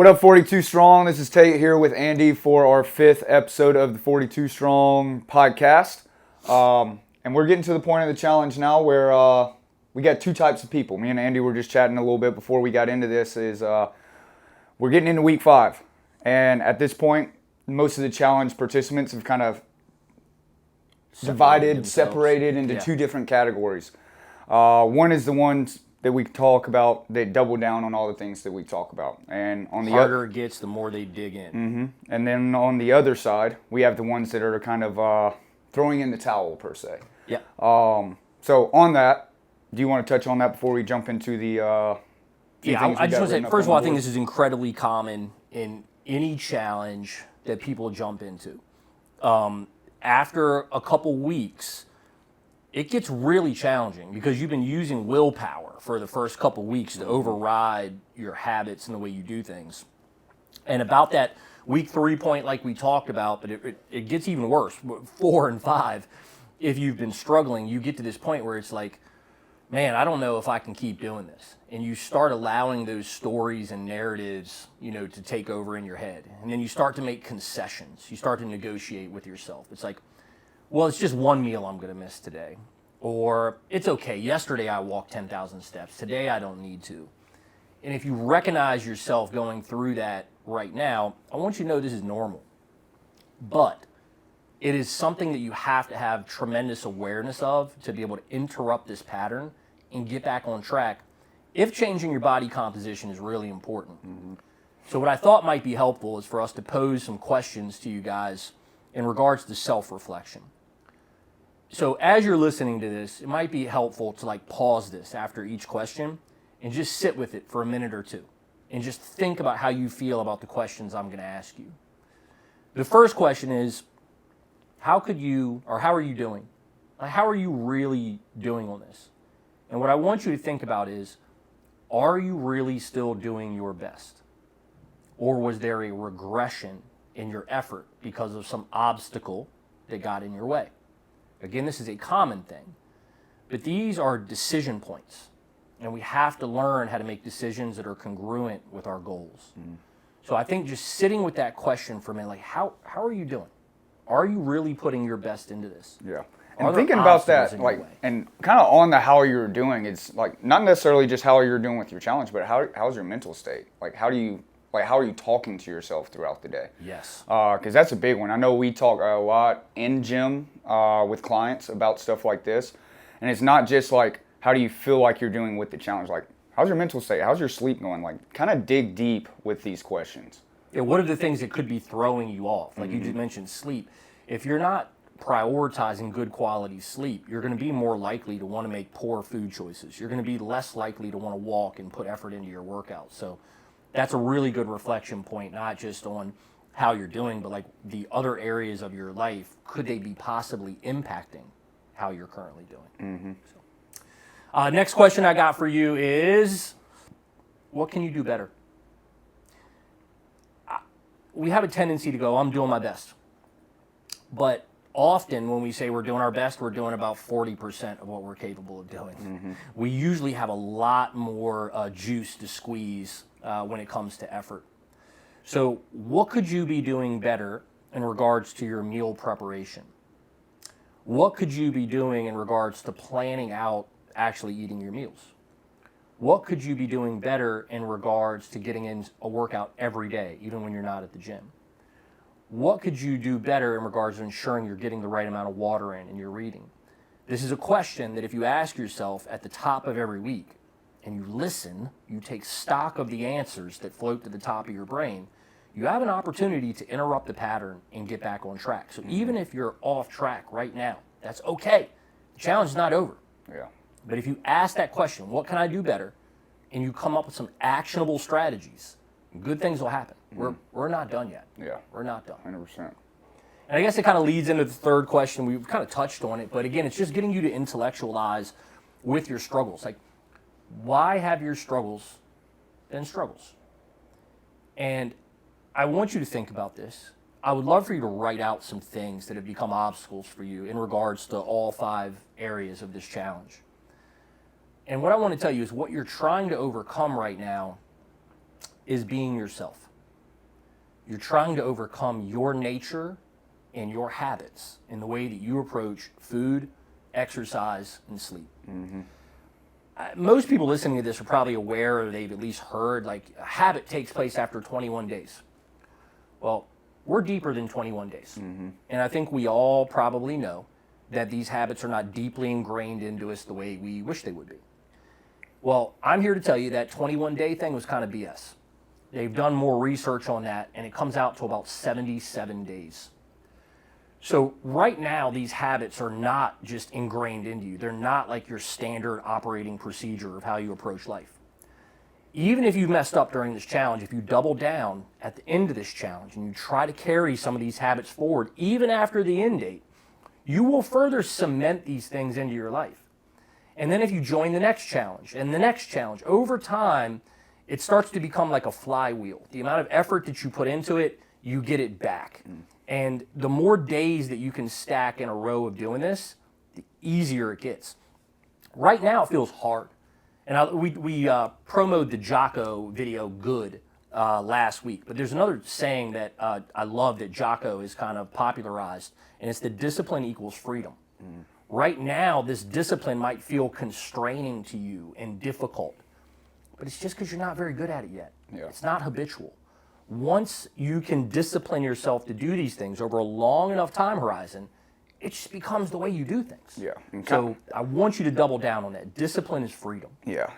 What up, 42 Strong? This is Tate here with Andy for our 5th episode of the 42 Strong podcast. And we're getting to the point of the challenge now where we got two types of people. Me and Andy were just chatting a little bit before we got into this. We're getting into week 5. And at this point, most of the challenge participants have kind of separated into two different categories. One is the ones that we talk about, they double down on all the things that we talk about. And on the harder it gets, the more they dig in. Mm-hmm. And then on the other side, we have the ones that are kind of throwing in the towel, per se. Yeah. So on that, do you want to touch on that before we jump into the I just want to say, first of all, I think this is incredibly common in any challenge that people jump into. After a couple weeks, it gets really challenging because you've been using willpower for the first couple weeks to override your habits and the way you do things. And about that week 3 point, like we talked about, but it gets even worse, 4 and 5. If you've been struggling, you get to this point where it's like, man, I don't know if I can keep doing this. And you start allowing those stories and narratives, to take over in your head. And then you start to make concessions. You start to negotiate with yourself. It's like, well, it's just one meal I'm going to miss today. Or it's okay, yesterday I walked 10,000 steps. Today I don't need to. And if you recognize yourself going through that right now, I want you to know this is normal. But it is something that you have to have tremendous awareness of to be able to interrupt this pattern and get back on track if changing your body composition is really important. Mm-hmm. So what I thought might be helpful is for us to pose some questions to you guys in regards to self-reflection. So as you're listening to this, it might be helpful to pause this after each question and just sit with it for a minute or two and just think about how you feel about the questions I'm going to ask you. The first question is, how are you doing? How are you really doing on this? And what I want you to think about is, are you really still doing your best? Or was there a regression in your effort because of some obstacle that got in your way? Again, this is a common thing, but these are decision points, and we have to learn how to make decisions that are congruent with our goals. Mm-hmm. So I think just sitting with that question for a minute, how are you doing? Are you really putting your best into this? Yeah. And thinking about that, and kind of on the how you're doing, it's not necessarily just how you're doing with your challenge, but how's your mental state? How are you talking to yourself throughout the day? Yes. Because that's a big one. I know we talk a lot in gym with clients about stuff like this, and it's not just how do you feel like you're doing with the challenge? How's your mental state? How's your sleep going? Kind of dig deep with these questions. Yeah, what are the things that could be throwing you off? You just mentioned sleep. If you're not prioritizing good quality sleep, you're going to be more likely to want to make poor food choices. You're going to be less likely to want to walk and put effort into your workout. So that's a really good reflection point, not just on how you're doing, but the other areas of your life, could they be possibly impacting how you're currently doing? Mm-hmm. So, next question I got for you is, what can you do better? We have a tendency to go, I'm doing my best. But often when we say we're doing our best, we're doing about 40% of what we're capable of doing. Mm-hmm. We usually have a lot more juice to squeeze when it comes to effort. So what could you be doing better in regards to your meal preparation? What could you be doing in regards to planning out actually eating your meals? What could you be doing better in regards to getting in a workout every day, even when you're not at the gym? What could you do better in regards to ensuring you're getting the right amount of water in and you're reading? This is a question that if you ask yourself at the top of every week and you listen, you take stock of the answers that float to the top of your brain, you have an opportunity to interrupt the pattern and get back on track. So even if you're off track right now, that's okay. The challenge is not over. Yeah. But if you ask that question, what can I do better? And you come up with some actionable strategies, good things will happen. We're not done yet. Yeah. We're not done. 100%. And I guess it kind of leads into the third question. We've kind of touched on it, but again, it's just getting you to intellectualize with your struggles. Why have your struggles been struggles? And I want you to think about this. I would love for you to write out some things that have become obstacles for you in regards to all 5 areas of this challenge. And what I want to tell you is what you're trying to overcome right now is being yourself. You're trying to overcome your nature and your habits in the way that you approach food, exercise, and sleep. Most people listening to this are probably aware, or they've at least heard, like, a habit takes place after 21 days. Well, we're deeper than 21 days. And I think we all probably know that these habits are not deeply ingrained into us the way we wish they would be. Well, I'm here to tell you that 21-day thing was kind of BS. They've done more research on that, and it comes out to about 77 days. So right now, these habits are not just ingrained into you. They're not like your standard operating procedure of how you approach life. Even if you messed up during this challenge, if you double down at the end of this challenge and you try to carry some of these habits forward, even after the end date, you will further cement these things into your life. And then if you join the next challenge and the next challenge, over time, it starts to become like a flywheel. The amount of effort that you put into it, you get it back. And the more days that you can stack in a row of doing this, the easier it gets. Right now, it feels hard. And we promoted the Jocko video good last week. But there's another saying that I love that Jocko has kind of popularized, and it's that discipline equals freedom. Right now, this discipline might feel constraining to you and difficult, but it's just because you're not very good at it yet. It's not habitual. Once you can discipline yourself to do these things over a long enough time horizon, it just becomes the way you do things. So I want you to double down on that. Discipline is freedom.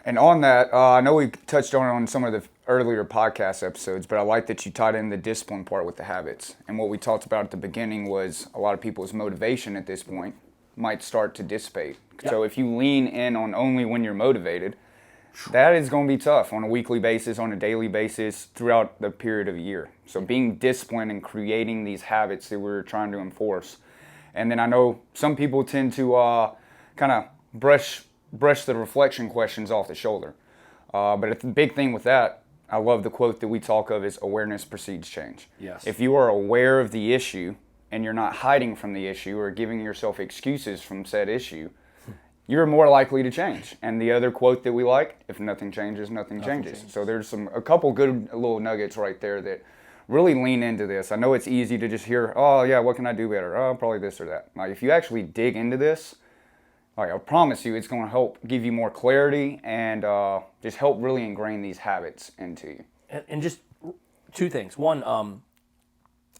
And on that, I know we touched on some of the earlier podcast episodes, but I like that you tied in the discipline part with the habits. And what we talked about at the beginning was a lot of people's motivation at this point might start to dissipate. So if you lean in on only when you're motivated, that is going to be tough on a weekly basis, on a daily basis, throughout the period of a year. So being disciplined and creating these habits that we're trying to enforce. And then I know some people tend to kind of brush the reflection questions off the shoulder. But the big thing with that, I love the quote that we talk of is awareness precedes change. If you are aware of the issue and you're not hiding from the issue or giving yourself excuses from said issue, you're more likely to change. And the other quote that we like, if nothing changes, nothing changes. So there's a couple good little nuggets right there that really lean into this. I know it's easy to just hear, oh yeah, what can I do better? Oh, probably this or that. Like if you actually dig into this, like I promise you, it's going to help give you more clarity and just help really ingrain these habits into you. And just two things. One,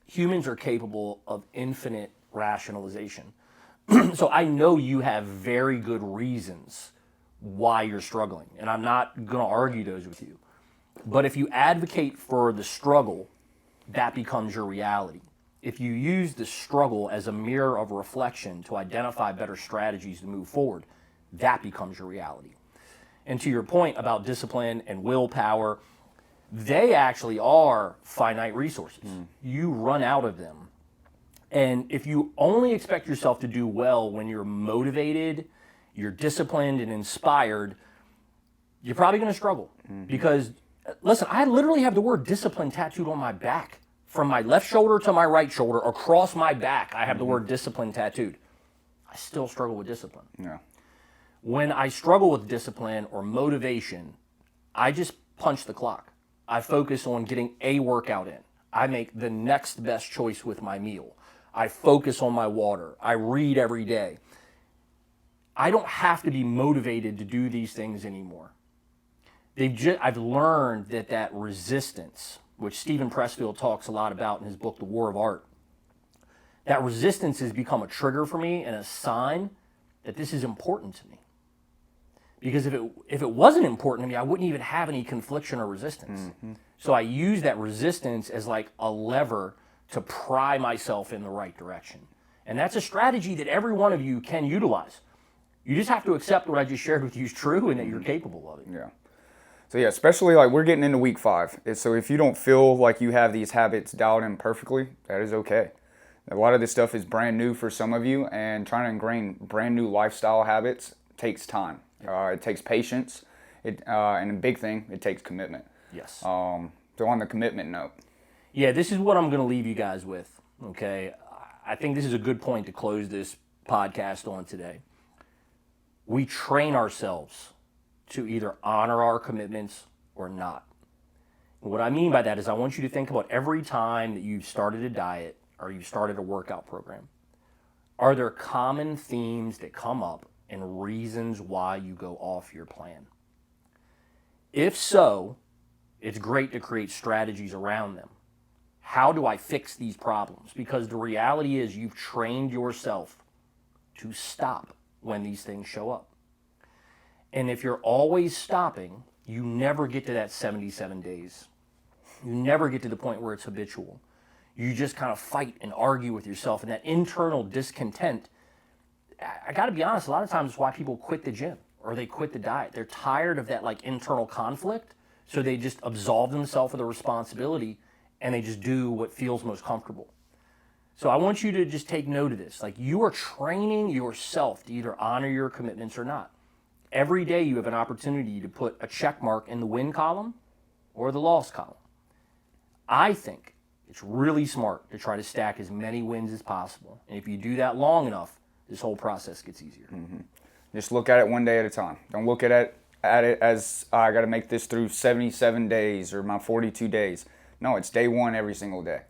humans are capable of infinite rationalization. So I know you have very good reasons why you're struggling, and I'm not going to argue those with you. But if you advocate for the struggle, that becomes your reality. If you use the struggle as a mirror of reflection to identify better strategies to move forward, that becomes your reality. And to your point about discipline and willpower, they actually are finite resources. You run out of them. And if you only expect yourself to do well when you're motivated, you're disciplined and inspired, you're probably going to struggle. Because, listen, I literally have the word discipline tattooed on my back. From my left shoulder to my right shoulder, across my back, I have the word discipline tattooed. I still struggle with discipline. When I struggle with discipline or motivation, I just punch the clock. I focus on getting a workout in. I make the next best choice with my meal. I focus on my water. I read every day. I don't have to be motivated to do these things anymore. I've learned that resistance, which Stephen Pressfield talks a lot about in his book, The War of Art, that resistance has become a trigger for me and a sign that this is important to me. Because if it wasn't important to me, I wouldn't even have any confliction or resistance. So I use that resistance as like a lever to pry myself in the right direction. And that's a strategy that every one of you can utilize. You just have to accept what I just shared with you is true and that you're capable of it. So especially like we're getting into week 5. So if you don't feel like you have these habits dialed in perfectly, that is okay. A lot of this stuff is brand new for some of you, and trying to ingrain brand new lifestyle habits takes time. It takes patience, and a big thing, it takes commitment. So on the commitment note. This is what I'm going to leave you guys with, okay? I think this is a good point to close this podcast on today. We train ourselves to either honor our commitments or not. What I mean by that is I want you to think about every time that you've started a diet or you've started a workout program. Are there common themes that come up and reasons why you go off your plan? If so, it's great to create strategies around them. How do I fix these problems? Because the reality is you've trained yourself to stop when these things show up. And if you're always stopping, you never get to that 77 days. You never get to the point where it's habitual. You just kind of fight and argue with yourself. And that internal discontent, I got to be honest, a lot of times it's why people quit the gym or they quit the diet. They're tired of that like internal conflict, so they just absolve themselves of the responsibility and they just do what feels most comfortable. So I want you to just take note of this. Like, you are training yourself to either honor your commitments or not. Every day you have an opportunity to put a check mark in the win column or the loss column. I think it's really smart to try to stack as many wins as possible. And if you do that long enough, this whole process gets easier. Mm-hmm. Just look at it one day at a time. Don't look at it as I got to make this through 77 days or my 42 days. No, it's day one every single day.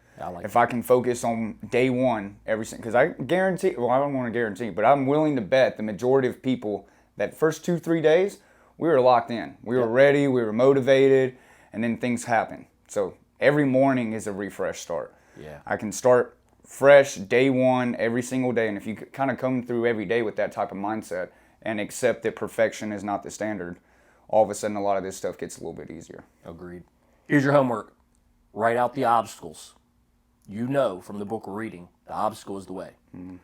If I can focus on day one every single, because I guarantee, well, I don't want to guarantee, but I'm willing to bet the majority of people that first 2-3 days, we were locked in. We were ready, we were motivated, and then things happen. So every morning is a refresh start. Yeah. I can start fresh day one every single day, and if you kind of come through every day with that type of mindset and accept that perfection is not the standard, all of a sudden a lot of this stuff gets a little bit easier. Agreed. Here's your homework. Write out the obstacles. You know from the book we're reading, the obstacle is the way. Mm-hmm.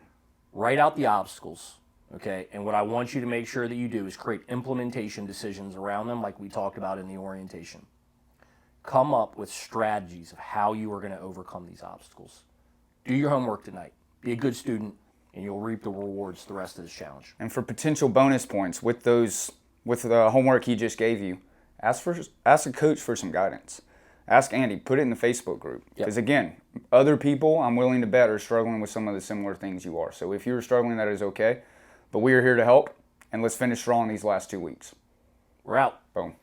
Write out the obstacles, okay? And what I want you to make sure that you do is create implementation decisions around them, like we talked about in the orientation. Come up with strategies of how you are going to overcome these obstacles. Do your homework tonight. Be a good student, and you'll reap the rewards the rest of this challenge. And for potential bonus points with the homework he just gave you, ask a coach for some guidance. Ask Andy, put it in the Facebook group. Because again, other people, I'm willing to bet, are struggling with some of the similar things you are. So if you're struggling, that is okay. But we are here to help, and let's finish strong these last 2 weeks. We're out. Boom.